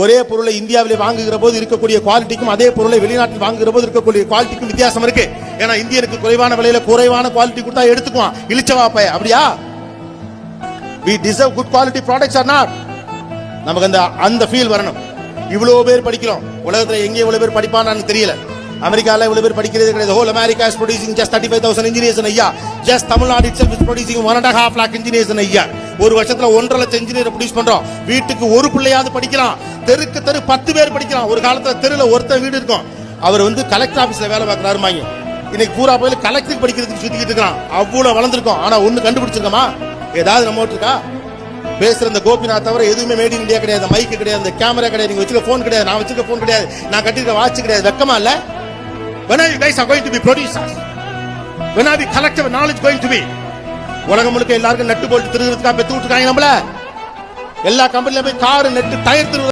ஒரே பொருளை இந்தியாவிலே வாங்குகிற போது இருக்கக்கூடிய குவாலிட்டிக்கும் அதே பொருளை வெளிநாட்டில் வாங்குகிற போது இருக்கக்கூடிய குவாலிட்டிக்கும் வித்தியாசம் இருக்கு. ஏன்னா இந்தியனுக்கு குறைவான விலையில குறைவான குவாலிட்டி கொடுத்தா எடுத்துக்குவான், இழிச்சவாப்ப. அப்படியா? we deserve good quality products or not? நமக்கு அந்த ஃபீல் வரணும். இவ்வளவு பேர் படிக்கிறோம், உலகத்துல எங்கே இவ்வளவு பேர் படிப்பான்னு தெரியல. அமெரிக்கால இவ்வளவு பேர் படிக்கிறது கிடையாது. whole America is producing just 35,000 engineers in a year. just Tamil Nadu itself is producing 1.5 lakh engineers in a year. ஒரு வருஷத்துல 1.5 லட்சம் இன்ஜினியர் ப்ரொடியூஸ் பண்றோம். வீட்டுக்கு ஒரு பிள்ளையாவது படிக்கிறான், தெருக்கு தெரு 10 பேர் படிக்கிறான். ஒரு காலத்துல தெருல ஒருத்தன் வீடு இருக்கும், அவர் கலெக்டர் ஆபீஸ்ல வேலை பார்க்கறாருமாங்க. இன்னைக்கு பூரா போய் கலெக்டர் படிக்கிறதுக்கு சுத்திக்கிட்டு இருக்கான். அவ்வளவு வளர்ந்துருக்கோம். ஆனா ஒண்ணு கண்டுபிடிச்சிருக்கோமா? ஏதாவது நம்ம இருக்கா? பேசுற இந்த கோபிநாத் தவிர எதுவுமே மேட் இன் இந்தியா கிடையாது. மைக்கு கிடையாது, இந்த கேமரா கிடையாது, நீங்க வச்சுக்க போன் கிடையாது, நான் வச்சுக்க போன் கிடையாது, நான் கட்டிருக்க வாட்ச் கிடையாது. வெக்கமா இல்ல? when are you guys are going to be producers? when are the collective knowledge going to be? உலகம் முழுக்க எல்லாருக்கும் நட்டு போட்டு திருகிறதுக்காக பெத்து விட்டுருக்காங்க நம்மள. எல்லா கம்பெனில போய் கார் நெட்டு டயர்